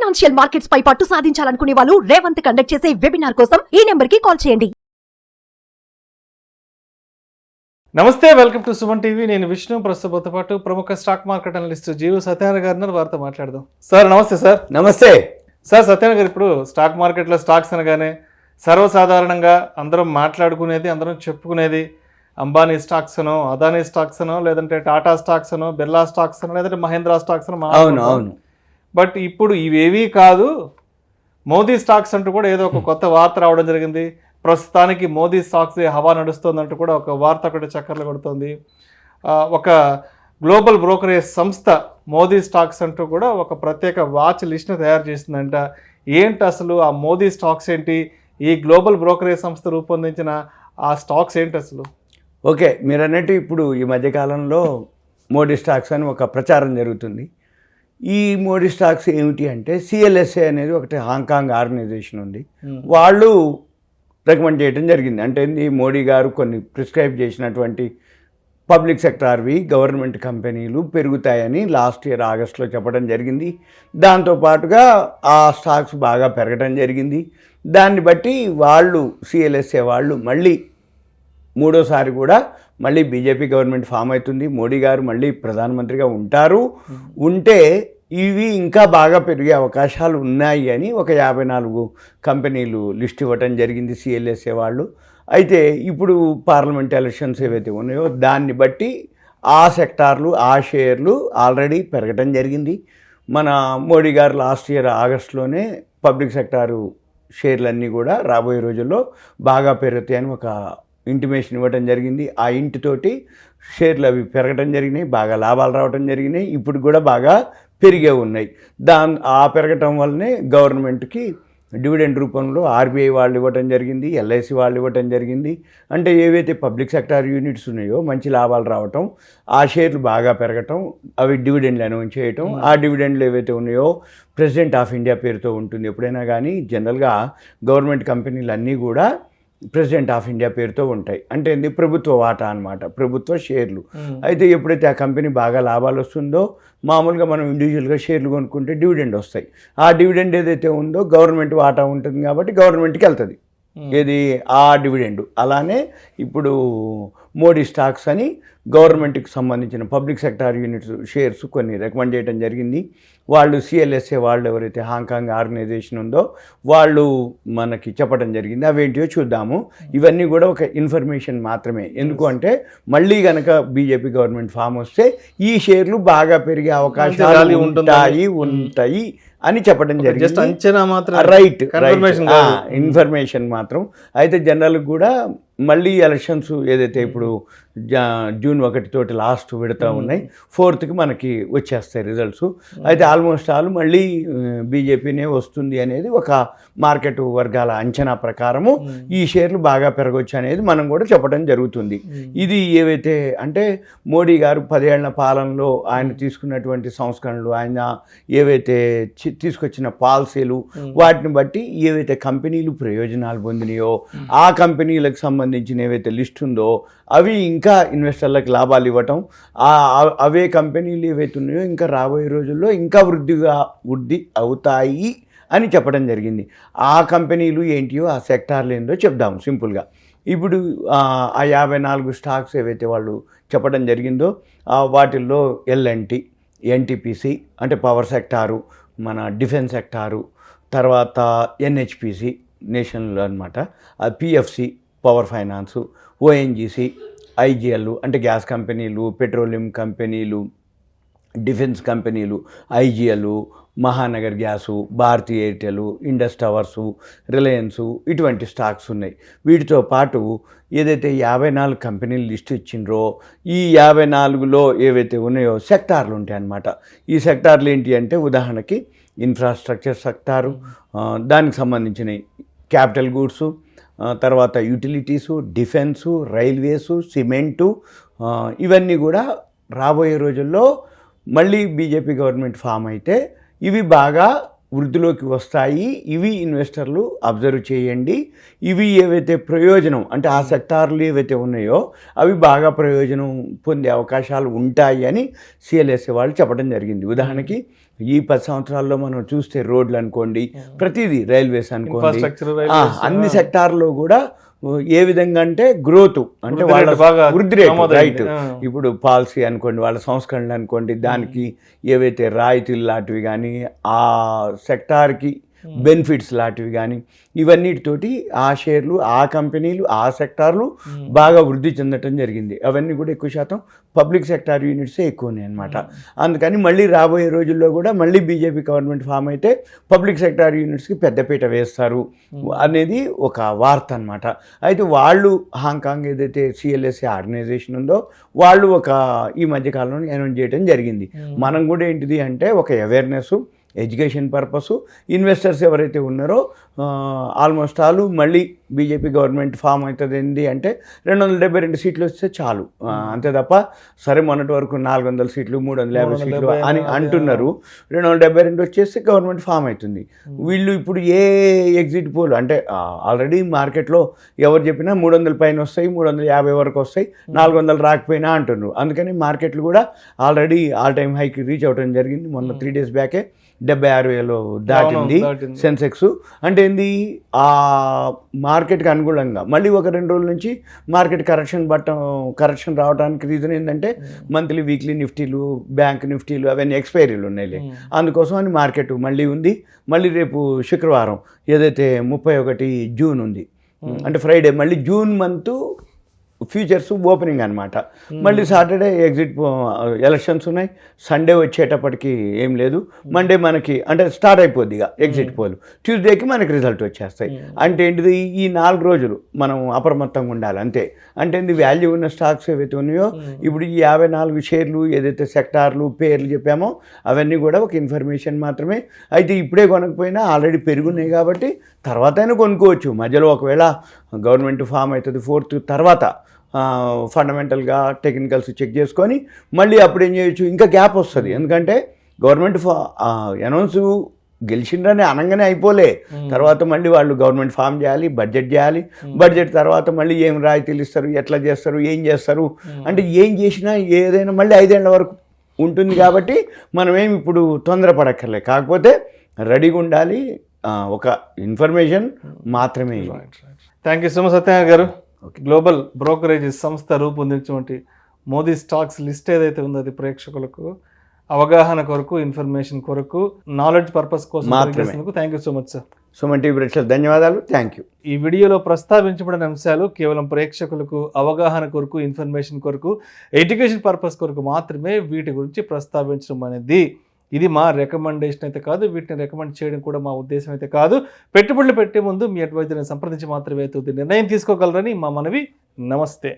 Financial markets పై పట్టు సాధించాలనుకునే వాళ్ళు Revanth conduct చేసే వెబినార్ కోసం ఈ నెంబర్ కి కాల్ చేయండి. నమస్తే, వెల్కమ్ టు సుమన్ టీవీ. నేను విష్ణు. ప్రస్తుతంతో పాటు ప్రముఖ స్టాక్ మార్కెట్ అనలిస్ట్ జీవు సత్యనారాయణ గారు వారితో మాట్లాడదాం. సార్ నమస్తే. సార్ నమస్తే. సార్ సత్యనారాయణ గారు, ఇప్పుడు స్టాక్ మార్కెట్లో స్టాక్స్ అనగానే సర్వసాధారణంగా అందరం మాట్లాడుకునేది, అందరం చెప్పుకునేది అంబానీ స్టాక్స్ అనో, అదానీ స్టాక్స్ అనో, లేదంటే టాటా స్టాక్స్ అనో, బిర్లా స్టాక్స్ అనో, లేదంటే మహేంద్ర స్టాక్స్ అనో. అవును. బట్ ఇప్పుడు ఇవేవీ కాదు, మోదీ స్టాక్స్ అంటూ కూడా ఏదో ఒక కొత్త వార్త రావడం జరిగింది. ప్రస్తుతానికి మోదీ స్టాక్స్ హవా నడుస్తుందంటూ కూడా ఒక వార్త ఒకటి చక్కర్లు కొడుతుంది. ఒక గ్లోబల్ బ్రోకరేజ్ సంస్థ మోదీ స్టాక్స్ అంటూ కూడా ఒక ప్రత్యేక వాచ్ లిస్ట్ని తయారు చేసిందంట. ఏంటి అసలు ఆ మోదీ స్టాక్స్ ఏంటి, ఈ గ్లోబల్ బ్రోకరేజ్ సంస్థ రూపొందించిన ఆ స్టాక్స్ ఏంటి అసలు? ఓకే, మీరు అన్నట్టు ఇప్పుడు ఈ మధ్యకాలంలో మోడీ స్టాక్స్ అని ఒక ప్రచారం జరుగుతుంది. ఈ మోడీ స్టాక్స్ ఏమిటి అంటే, సిఎల్ఎస్ఏ అనేది ఒకటి హాంకాంగ్ ఆర్గనైజేషన్ ఉంది. వాళ్ళు రికమెండ్ చేయడం జరిగింది. అంటే మోడీ గారు కొన్ని ప్రిస్క్రైబ్ చేసినటువంటి పబ్లిక్ సెక్టార్వి గవర్నమెంట్ కంపెనీలు పెరుగుతాయని లాస్ట్ ఇయర్ ఆగస్టులో చెప్పడం జరిగింది. దాంతోపాటుగా ఆ స్టాక్స్ బాగా పెరగడం జరిగింది. దాన్ని బట్టి వాళ్ళు సిఎల్ఎస్ఏ వాళ్ళు మళ్ళీ మూడోసారి కూడా మళ్ళీ బీజేపీ గవర్నమెంట్ ఫామ్ అవుతుంది, మోడీ గారు మళ్ళీ ప్రధానమంత్రిగా ఉంటారు, ఉంటే ఇవి ఇంకా బాగా పెరిగే అవకాశాలు ఉన్నాయి అని ఒక 54 కంపెనీలు లిస్ట్ ఇవ్వటం జరిగింది సిఎల్ఎస్ఏ వాళ్ళు. అయితే ఇప్పుడు పార్లమెంట్ ఎలక్షన్స్ ఏవైతే ఉన్నాయో దాన్ని బట్టి ఆ సెక్టార్లు, ఆ షేర్లు ఆల్రెడీ పెరగటం జరిగింది. మన మోడీ గారు లాస్ట్ ఇయర్ ఆగస్టులోనే పబ్లిక్ సెక్టారు షేర్లన్నీ కూడా రాబోయే రోజుల్లో బాగా పెరుగుతాయని ఒక ఇంటిమేషన్ ఇవ్వడం జరిగింది. ఆ ఇంటితోటి షేర్లు అవి పెరగడం జరిగినాయి, బాగా లాభాలు రావడం జరిగినాయి, ఇప్పుడు కూడా బాగా పెరిగే ఉన్నాయి. ఆ పెరగటం వల్లనే గవర్నమెంట్కి డివిడెండ్ రూపంలో ఆర్బీఐ వాళ్ళు ఇవ్వటం జరిగింది, ఎల్ఐసి వాళ్ళు ఇవ్వటం జరిగింది. అంటే ఏవైతే పబ్లిక్ సెక్టార్ యూనిట్స్ ఉన్నాయో మంచి లాభాలు రావటం, ఆ షేర్లు బాగా పెరగటం, అవి డివిడెండ్లు అనౌన్స్ చేయటం. ఆ డివిడెండ్లు ఏవైతే ఉన్నాయో ప్రెసిడెంట్ ఆఫ్ ఇండియా పేరుతో ఉంటుంది ఎప్పుడైనా కానీ. జనరల్గా గవర్నమెంట్ కంపెనీలు అన్నీ కూడా ప్రెసిడెంట్ ఆఫ్ ఇండియా పేరుతో ఉంటాయి. అంటే ఏంది, ప్రభుత్వ వాటా అనమాట, ప్రభుత్వ షేర్లు. అయితే ఎప్పుడైతే ఆ కంపెనీ బాగా లాభాలు వస్తుందో మామూలుగా మనం ఇండివిజువల్గా షేర్లు కొనుక్కుంటే డివిడెండ్ వస్తాయి. ఆ డివిడెండ్ ఏదైతే ఉందో గవర్నమెంట్ వాటా ఉంటుంది కాబట్టి గవర్నమెంట్కి వెళ్తుంది ఏది ఆ డివిడెండ్. అలానే ఇప్పుడు మోడీ స్టాక్స్ అని గవర్నమెంట్కి సంబంధించిన పబ్లిక్ సెక్టార్ యూనిట్స్ షేర్స్ కొన్ని రికమెండ్ చేయడం జరిగింది. వాళ్ళు సిఎల్ఎస్ఏ వాళ్ళు ఎవరైతే హాంకాంగ్ ఆర్గనైజేషన్ ఉందో వాళ్ళు మనకి చెప్పడం జరిగింది. అవేంటియో చూద్దాము. ఇవన్నీ కూడా ఒక ఇన్ఫర్మేషన్ మాత్రమే. ఎందుకు అంటే మళ్ళీ కనుక బీజేపీ గవర్నమెంట్ ఫామ్ వస్తే ఈ షేర్లు బాగా పెరిగే అవకాశాలు ఉంటాయి అని చెప్పడం జరిగింది. అంచనా మాత్రం, రైట్, ఇన్ఫర్మేషన్ మాత్రం. అయితే జనరల్కి కూడా మళ్ళీ ఎలక్షన్స్ ఏదైతే ఇప్పుడు జూన్ 1 లాస్ట్ విడతా ఉన్నాయి, 4th మనకి వచ్చేస్తాయి రిజల్ట్స్. అయితే ఆల్మోస్ట్ ఆల్ మళ్ళీ బీజేపీనే వస్తుంది అనేది ఒక మార్కెట్ వర్గాల అంచనా ప్రకారము ఈ షేర్లు బాగా పెరగవచ్చు అనేది మనం కూడా చెప్పడం జరుగుతుంది. ఇది ఏవైతే అంటే మోడీ గారు 10 ఏళ్ల పాలనలో ఆయన తీసుకున్నటువంటి సంస్కరణలు, ఆయన ఏవైతే తీసుకొచ్చిన పాలసీలు, వాటిని బట్టి ఏవైతే కంపెనీలు ప్రయోజనాలు పొందినాయో ఆ కంపెనీలకు సంబంధించిన ఏవైతే లిస్ట్ ఉందో అవి ఇంకా ఇన్వెస్టర్లకు లాభాలు ఇవ్వటం, అవే కంపెనీలు ఏవైతే ఉన్నాయో ఇంకా రాబోయే రోజుల్లో ఇంకా వృద్ధి అవుతాయి అని చెప్పడం జరిగింది. ఆ కంపెనీలు ఏంటియో, ఆ సెక్టార్లు ఏందో చెప్దాము సింపుల్గా. ఇప్పుడు ఆ 54 స్టాక్స్ ఏవైతే వాళ్ళు చెప్పడం జరిగిందో వాటిల్లో ఎల్ఎన్టీ, ఎన్టీపీసీ అంటే పవర్ సెక్టారు, మన డిఫెన్స్ సెక్టారు, తర్వాత ఎన్హెచ్పిసి నేషనల్ అనమాట, PFC power finance, ONGC, IGL అంటే గ్యాస్ కంపెనీలు, పెట్రోలియం కంపెనీలు, డిఫెన్స్ కంపెనీలు, IGL, Mahanagar gas, Bharti Airtel, Indus towers, Reliance, ఇటువంటి స్టాక్స్ ఉన్నాయి. వీటితో పాటు ఏదైతే 54 కంపెనీలు లిస్ట్ ఇచ్చిండ్రో ఈ 54లో ఏవైతే ఉన్నాయో సెక్టార్లు ఉంటాయి అన్నమాట. ఈ సెక్టార్లు ఏంటి అంటే ఉదాహరణకి ఇన్ఫ్రాస్ట్రక్చర్ సెక్టారు, దానికి సంబంధించిన క్యాపిటల్ గూడ్సు, తర్వాత యూటిలిటీసు, డిఫెన్సు, రైల్వేసు, సిమెంటు, ఇవన్నీ కూడా రాబోయే రోజుల్లో మళ్ళీ బీజేపీ గవర్నమెంట్ ఫామ్ అయితే ఇవి బాగా వృద్ధిలోకి వస్తాయి. ఇవి ఇన్వెస్టర్లు అబ్జర్వ్ చేయండి. ఇవి ఏవైతే ప్రయోజనం అంటే ఆ సెక్టార్లు ఏవైతే ఉన్నాయో అవి బాగా ప్రయోజనం పొందే అవకాశాలు ఉంటాయి అని సిఎల్ఎస్ఏ వాళ్ళు చెప్పడం జరిగింది. ఉదాహరణకి ఈ 10 సంవత్సరాల్లో మనం చూస్తే రోడ్లు అనుకోండి, ప్రతిదీ రైల్వేస్ అనుకోండి, Infrastructure, railways, అన్ని సెక్టార్లో కూడా ఏ విధంగా అంటే గ్రోత్ అంటే వృద్ధి వాళ్ళ రేటు బాగా వృద్ధి రేటు నమోదైంది. రైట్. ఇప్పుడు పాలసీ అనుకోండి, వాళ్ళ సంస్కరణలు అనుకోండి, దానికి ఏవైతే రాయితీలు లాంటివి కానీ, ఆ సెక్టార్కి బెనిఫిట్స్ లాంటివి కానీ, ఇవన్నిటితోటి ఆ షేర్లు, ఆ కంపెనీలు, ఆ సెక్టార్లు బాగా వృద్ధి చెందటం జరిగింది. అవన్నీ కూడా ఎక్కువ శాతం పబ్లిక్ సెక్టార్ యూనిట్సే ఎక్కువ ఉన్నాయి అనమాట. అందుకని మళ్ళీ రాబోయే రోజుల్లో కూడా మళ్ళీ బీజేపీ గవర్నమెంట్ ఫామ్ అయితే పబ్లిక్ సెక్టార్ యూనిట్స్కి పెద్దపీట వేస్తారు అనేది ఒక వార్త అనమాట. అయితే వాళ్ళు హాంకాంగ్ ఏదైతే సిఎల్ఎస్ఏ ఆర్గనైజేషన్ ఉందో వాళ్ళు ఈ మధ్యకాలంలో అనౌన్స్ చేయడం జరిగింది. మనం కూడా ఏంటిది అంటే ఒక అవేర్నెస్, ఎడ్యుకేషన్ పర్పస్, ఇన్వెస్టర్స్ ఎవరైతే ఉన్నారో ఆల్మోస్ట్ ఆల్ మళ్ళీ బీజేపీ గవర్నమెంట్ ఫామ్ అవుతుంది ఏంటి అంటే 272 సీట్లు వస్తే చాలు, అంతే తప్ప సరే మొన్నటి వరకు 400 సీట్లు 350 సీట్లు అని అంటున్నారు. 272 వచ్చేస్తే గవర్నమెంట్ ఫామ్ అవుతుంది. వీళ్ళు ఇప్పుడు ఏ ఎగ్జిట్ పోల్ అంటే ఆల్రెడీ మార్కెట్లో ఎవరు చెప్పినా 300 పైన వస్తాయి, 350 వరకు వస్తాయి, 400 రాకపోయినా అంటున్నారు. అందుకని మార్కెట్లు కూడా ఆల్రెడీ ఆల్ టైమ్ హైకి రీచ్ అవ్వడం జరిగింది. మొన్న 3 days బ్యాకే 76,000 దాటింది సెన్సెక్స్. అంటే ఏంది, ఆ మార్కెట్కి అనుగుణంగా మళ్ళీ ఒక 2 రోజుల నుంచి మార్కెట్ కరెక్షన్ రావడానికి రీజన్ ఏంటంటే మంత్లీ వీక్లీ నిఫ్టీలు, బ్యాంక్ నిఫ్టీలు అవన్నీ ఎక్స్పైరీలు ఉన్నాయి. అందుకోసం అని మార్కెట్ మళ్ళీ ఉంది. మళ్ళీ రేపు శుక్రవారం ఏదైతే 31 జూన్ ఉంది అంటే ఫ్రైడే, మళ్ళీ జూన్ మంత్ ఫ్యూచర్స్ ఓపెనింగ్ అనమాట. మళ్ళీ సాటర్డే ఎలక్షన్స్ ఉన్నాయి. సండే వచ్చేటప్పటికి ఏం లేదు. మండే మనకి అంటే స్టార్ట్ అయిపోద్ది ఇక ఎగ్జిట్ పోల్. ట్యూస్డేకి మనకి రిజల్ట్ వచ్చేస్తాయి. అంటే ఏంటిది, ఈ 4 రోజులు మనం అప్రమత్తంగా ఉండాలి అంతే. అంటే ఏంది, వాల్యూ ఉన్న స్టాక్స్ ఏవైతే ఉన్నాయో ఇప్పుడు ఈ 54 షేర్లు ఏదైతే సెక్టార్లు పేర్లు చెప్పామో అవన్నీ కూడా ఒక ఇన్ఫర్మేషన్ మాత్రమే. అయితే ఇప్పుడే కొనకపోయినా ఆల్రెడీ పెరుగున్నాయి కాబట్టి తర్వాత అయినా కొనుక్కోవచ్చు. మధ్యలో ఒకవేళ గవర్నమెంట్ ఫామ్ అవుతుంది 4th తర్వాత ఫండమెంటల్గా టెక్నికల్స్ చెక్ చేసుకొని మళ్ళీ అప్పుడు ఏం చేయొచ్చు, ఇంకా గ్యాప్ వస్తుంది. ఎందుకంటే గవర్నమెంట్ అనౌన్స్ గెలిచిండ్రని అనగానే అయిపోలే. తర్వాత మళ్ళీ వాళ్ళు గవర్నమెంట్ ఫామ్ చేయాలి, బడ్జెట్ చేయాలి. బడ్జెట్ తర్వాత మళ్ళీ ఏం రాయితీలు ఇస్తారు, ఎట్లా చేస్తారు, ఏం చేస్తారు అంటే ఏం చేసినా ఏదైనా మళ్ళీ 5 ఏళ్ల వరకు ఉంటుంది. కాబట్టి మనమేం ఇప్పుడు తొందరపడక్కర్లే, కాకపోతే రెడీగా ఉండాలి. ఒక ఇన్ఫర్మేషన్ మాత్రమే. Thank you so much Satyanarayana గారు. గ్లోబల్ బ్రోకరేజ్ సంస్థ రూపొందించినటువంటి మోదీ స్టాక్స్ లిస్ట్ ఏదైతే ఉందో అది ప్రేక్షకులకు అవగాహన కొరకు, ఇన్ఫర్మేషన్ కొరకు, నాలెడ్జ్ పర్పస్ కోసం thank you so much sir. Suman TV ప్రేక్షకులకు ధన్యవాదాలు. Thank you. ఈ వీడియోలో ప్రస్తావించబడిన అంశాలు కేవలం ప్రేక్షకులకు అవగాహన కొరకు, ఇన్ఫర్మేషన్ కొరకు, ఎడ్యుకేషన్ పర్పస్ కొరకు మాత్రమే వీటి గురించి ప్రస్తావించడం అనేది ఇది మా రికమెండేషన్ అయితే కాదు. వీటిని రికమెండ్ చేయడం కూడా మా ఉద్దేశం అయితే కాదు. పెట్టుబడులు పెట్టే ముందు మీ అడ్వైజర్ని సంప్రదించి మాత్రమే నిర్ణయం తీసుకోగలరని మా మనవి. నమస్తే.